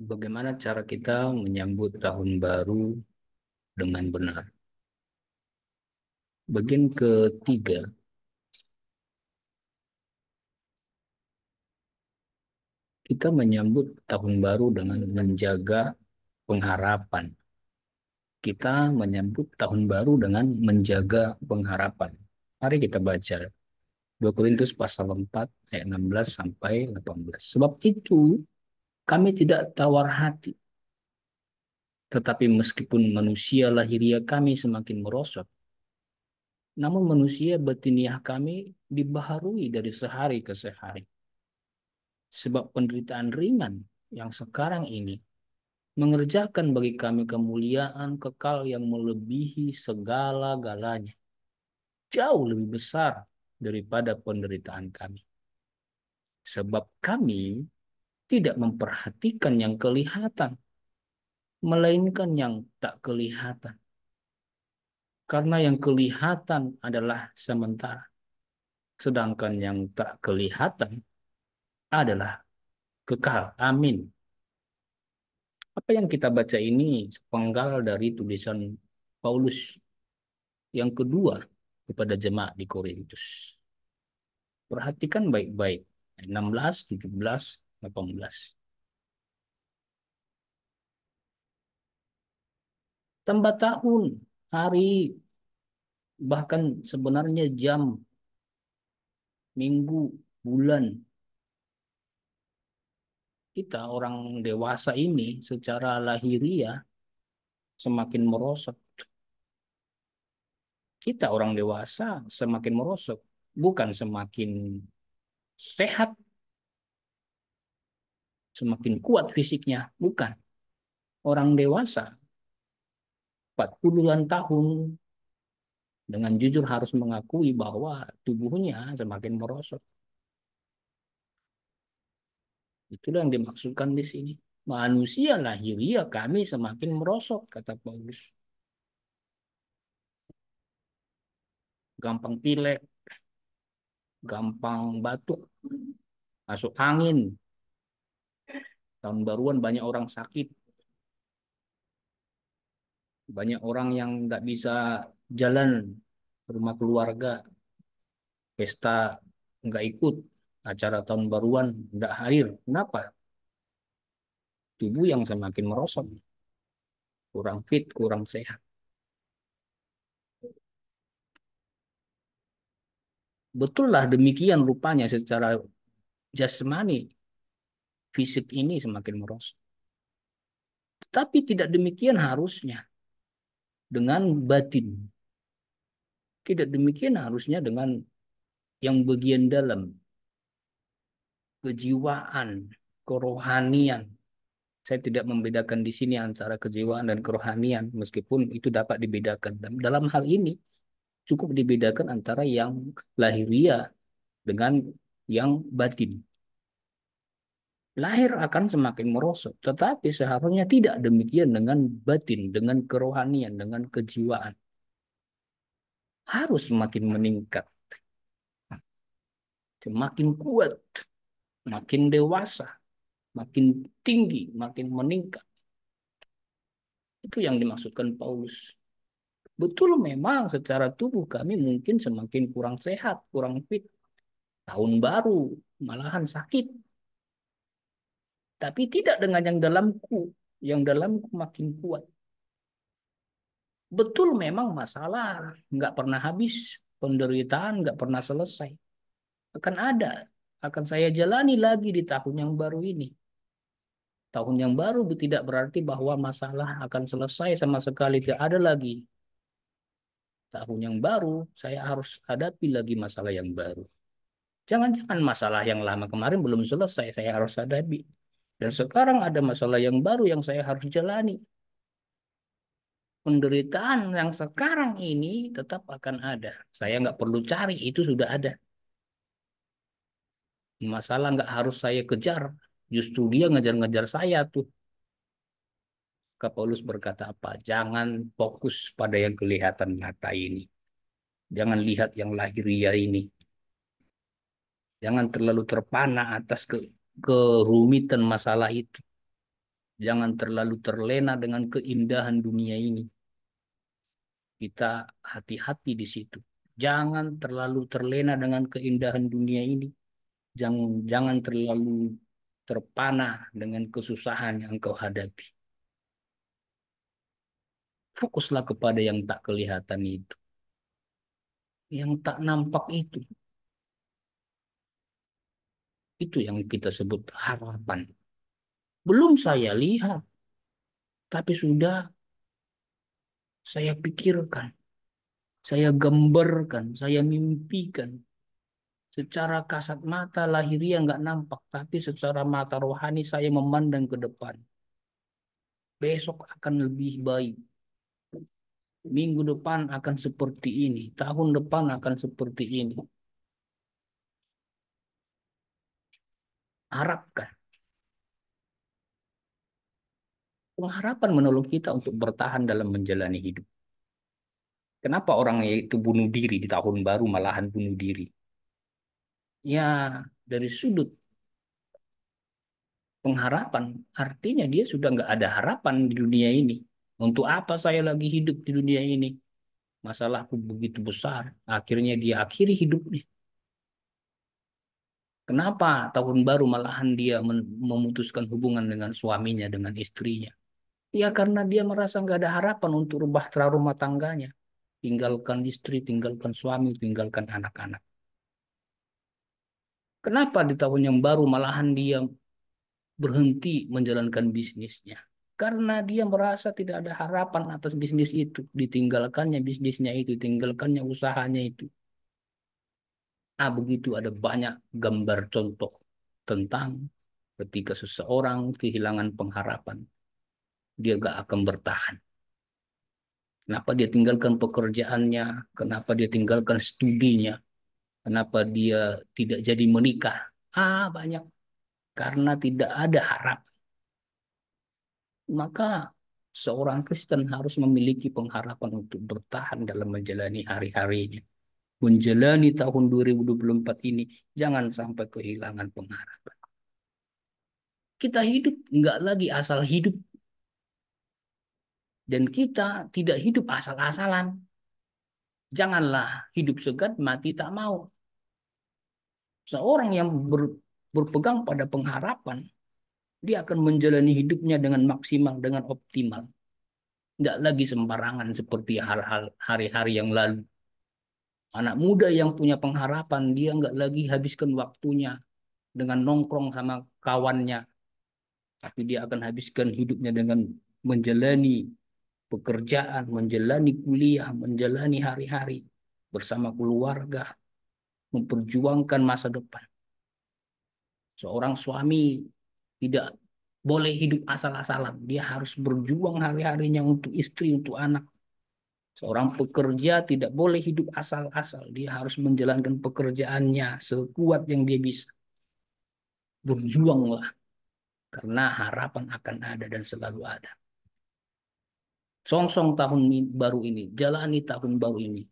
Bagaimana cara kita menyambut tahun baru dengan benar? Bagian ketiga, kita menyambut tahun baru dengan menjaga pengharapan. Kita menyambut tahun baru dengan menjaga pengharapan. Mari kita baca 2 Korintus pasal 4 ayat 16 sampai 18. Sebab itu kami tidak tawar hati, tetapi meskipun manusia lahiria kami semakin merosot, namun manusia batiniah kami dibaharui dari sehari ke sehari. Sebab penderitaan ringan yang sekarang ini mengerjakan bagi kami kemuliaan kekal yang melebihi segala-galanya, jauh lebih besar daripada penderitaan kami. Sebab kami tidak memperhatikan yang kelihatan, melainkan yang tak kelihatan. Karena yang kelihatan adalah sementara, sedangkan yang tak kelihatan adalah kekal. Amin. Apa yang kita baca ini sepenggal dari tulisan Paulus yang kedua kepada jemaat di Korintus. Perhatikan baik-baik. 16, 17, 18. Tambah tahun, hari, bahkan sebenarnya jam, minggu, bulan. Kita orang dewasa ini secara lahiriah semakin merosot. Kita orang dewasa semakin merosot. Bukan semakin sehat, semakin kuat fisiknya. Bukan. Orang dewasa 40-an tahun dengan jujur harus mengakui bahwa tubuhnya semakin merosot. Itulah yang dimaksudkan di sini. Manusia lahiriah kami semakin merosot, kata Paulus. Gampang pilek, gampang batuk, masuk angin. Tahun baruan banyak orang sakit, banyak orang yang nggak bisa jalan ke rumah keluarga, pesta nggak ikut, acara tahun baruan nggak hadir. Kenapa? Tubuh yang semakin merosot, kurang fit, kurang sehat. Betullah demikian rupanya secara jasmani, fisik ini semakin merosot. Tapi tidak demikian harusnya dengan batin. Tidak demikian harusnya dengan yang bagian dalam, kejiwaan, kerohanian. Saya tidak membedakan di sini antara kejiwaan dan kerohanian, meskipun itu dapat dibedakan. Dalam hal ini, cukup dibedakan antara yang lahiriah dengan yang batin. Lahir akan semakin merosot, tetapi seharusnya tidak demikian dengan batin, dengan kerohanian, dengan kejiwaan. Harus semakin meningkat, semakin kuat, makin dewasa, makin tinggi, makin meningkat. Itu yang dimaksudkan Paulus. Betul memang secara tubuh kami mungkin semakin kurang sehat, kurang fit. Tahun baru, malahan sakit. Tapi tidak dengan yang dalamku. Yang dalamku makin kuat. Betul memang masalah nggak pernah habis. Penderitaan nggak pernah selesai. Akan ada. Akan saya jalani lagi di tahun yang baru ini. Tahun yang baru tidak berarti bahwa masalah akan selesai sama sekali. Tidak ada lagi. Tahun yang baru, saya harus hadapi lagi masalah yang baru. Jangan-jangan masalah yang lama kemarin belum selesai, saya harus hadapi. Dan sekarang ada masalah yang baru yang saya harus jalani. Penderitaan yang sekarang ini tetap akan ada. Saya nggak perlu cari, itu sudah ada. Masalah nggak harus saya kejar. Justru dia ngejar-ngejar saya tuh. Kak Paulus berkata apa? Jangan fokus pada yang kelihatan mata ini. Jangan lihat yang lahiriah ini. Jangan terlalu terpana atas kerumitan masalah itu. Jangan terlalu terlena dengan keindahan dunia ini. Kita hati-hati di situ. Jangan terlalu terlena dengan keindahan dunia ini. Jangan terlalu terpana dengan kesusahan yang engkau hadapi. Fokuslah kepada yang tak kelihatan itu, yang tak nampak itu. Itu yang kita sebut harapan. Belum saya lihat, tapi sudah saya pikirkan, saya gambarkan, saya mimpikan. Secara kasat mata lahiriah nggak nampak, tapi secara mata rohani saya memandang ke depan. Besok akan lebih baik. Minggu depan akan seperti ini. Tahun depan akan seperti ini. Harapkan. Pengharapan menolong kita untuk bertahan dalam menjalani hidup. Kenapa orang itu bunuh diri di tahun baru malahan bunuh diri? Ya, dari sudut pengharapan, artinya dia sudah nggak ada harapan di dunia ini. Untuk apa saya lagi hidup di dunia ini? Masalahku begitu besar. Akhirnya dia akhiri hidupnya. Kenapa tahun baru malahan dia memutuskan hubungan dengan suaminya, dengan istrinya? Ya karena dia merasa nggak ada harapan untuk bahtera rumah tangganya. Tinggalkan istri, tinggalkan suami, tinggalkan anak-anak. Kenapa di tahun yang baru malahan dia berhenti menjalankan bisnisnya? Karena dia merasa tidak ada harapan atas bisnis itu. Ditinggalkannya bisnisnya itu, tinggalkannya usahanya itu. Begitu ada banyak gambar contoh tentang ketika seseorang kehilangan pengharapan, dia gak akan bertahan. Kenapa dia tinggalkan pekerjaannya? Kenapa dia tinggalkan studinya? Kenapa dia tidak jadi menikah? Banyak. Karena tidak ada harap. Maka seorang Kristen harus memiliki pengharapan untuk bertahan dalam menjalani hari-harinya. Menjalani tahun 2024 ini, jangan sampai kehilangan pengharapan. Kita hidup nggak lagi asal hidup. Dan kita tidak hidup asal-asalan. Janganlah hidup segan, mati tak mau. Seorang yang berpegang pada pengharapan, dia akan menjalani hidupnya dengan maksimal, dengan optimal. Nggak lagi sembarangan seperti hal-hal hari-hari yang lalu. Anak muda yang punya pengharapan, dia nggak lagi habiskan waktunya dengan nongkrong sama kawannya, tapi dia akan habiskan hidupnya dengan menjalani pekerjaan, menjalani kuliah, menjalani hari-hari bersama keluarga, memperjuangkan masa depan. Seorang suami tidak boleh hidup asal-asalan. Dia harus berjuang hari-harinya untuk istri, untuk anak. Seorang pekerja tidak boleh hidup asal-asal. Dia harus menjalankan pekerjaannya sekuat yang dia bisa. Berjuanglah, karena harapan akan ada dan selalu ada. Songsong tahun baru ini, jalani tahun baru ini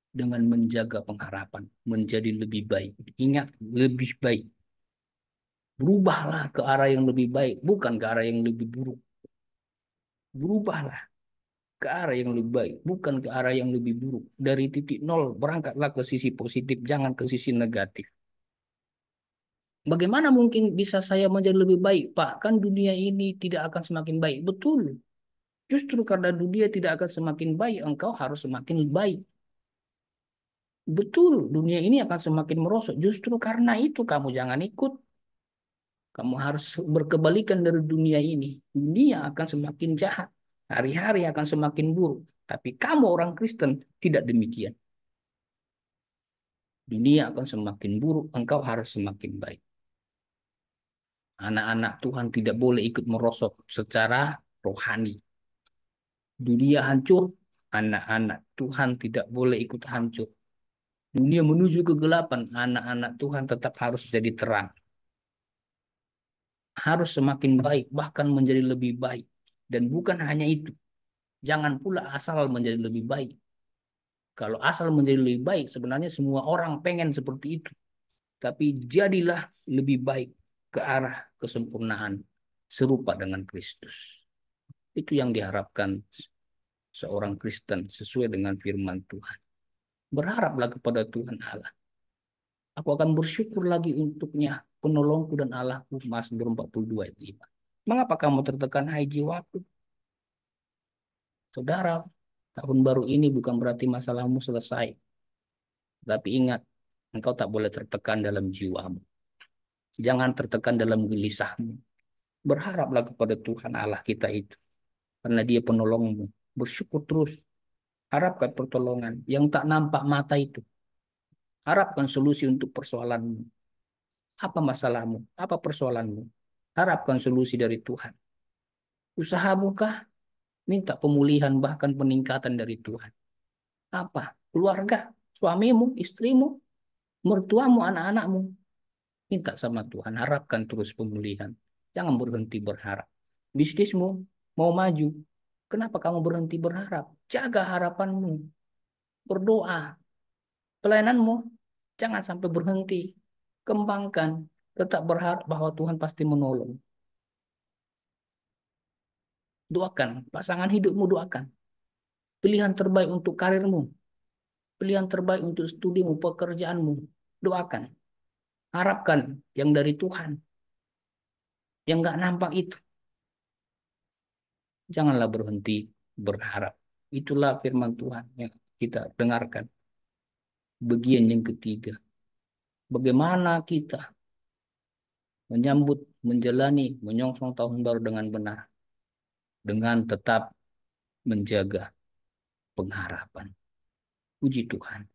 dengan menjaga pengharapan, menjadi lebih baik. Ingat, lebih baik. Berubahlah ke arah yang lebih baik, bukan ke arah yang lebih buruk. Berubahlah ke arah yang lebih baik, bukan ke arah yang lebih buruk. Dari titik nol, berangkatlah ke sisi positif, jangan ke sisi negatif. Bagaimana mungkin bisa saya menjadi lebih baik, Pak? Kan dunia ini tidak akan semakin baik. Betul. Justru karena dunia tidak akan semakin baik, engkau harus semakin baik. Betul, dunia ini akan semakin merosot. Justru karena itu kamu jangan ikut. Kamu harus berkebalikan dari dunia ini. Dunia akan semakin jahat. Hari-hari akan semakin buruk. Tapi kamu orang Kristen tidak demikian. Dunia akan semakin buruk, engkau harus semakin baik. Anak-anak Tuhan tidak boleh ikut merosot secara rohani. Dunia hancur, anak-anak Tuhan tidak boleh ikut hancur. Dunia menuju kegelapan, anak-anak Tuhan tetap harus jadi terang. Harus semakin baik, bahkan menjadi lebih baik. Dan bukan hanya itu, jangan pula asal menjadi lebih baik. Kalau asal menjadi lebih baik, sebenarnya semua orang pengen seperti itu. Tapi jadilah lebih baik ke arah kesempurnaan. serupa dengan Kristus. Itu yang diharapkan seorang Kristen sesuai dengan firman Tuhan. Berharaplah kepada Tuhan Allah. Aku akan bersyukur lagi untuknya, penolongku dan Allahku. Mazmur 42 ayat 5. Mengapa kamu tertekan, hai jiwaku? Saudara, tahun baru ini bukan berarti masalahmu selesai. Tapi ingat, engkau tak boleh tertekan dalam jiwamu. Jangan tertekan dalam gelisahmu. Berharaplah kepada Tuhan Allah kita itu. Karena dia penolongmu. Bersyukur terus. Harapkan pertolongan yang tak nampak mata itu. Harapkan solusi untuk persoalanmu. Apa masalahmu? Apa persoalanmu? Harapkan solusi dari Tuhan. Usahamu kah? Minta pemulihan bahkan peningkatan dari Tuhan. Apa? Keluarga, suamimu, istrimu, mertuamu, anak-anakmu. Minta sama Tuhan. Harapkan terus pemulihan. Jangan berhenti berharap. Bisnismu mau maju. Kenapa kamu berhenti berharap? Jaga harapanmu. Berdoa. Pelayananmu jangan sampai berhenti. Kembangkan. Tetap berharap bahwa Tuhan pasti menolong. Doakan. Pasangan hidupmu doakan. Pilihan terbaik untuk karirmu. Pilihan terbaik untuk studimu, pekerjaanmu. Doakan. Harapkan yang dari Tuhan. Yang nggak nampak itu. Janganlah berhenti berharap. Itulah firman Tuhan yang kita dengarkan. Bagian yang ketiga. Bagaimana kita menyambut, menjalani, menyongsong tahun baru dengan benar. Dengan tetap menjaga pengharapan. Puji Tuhan.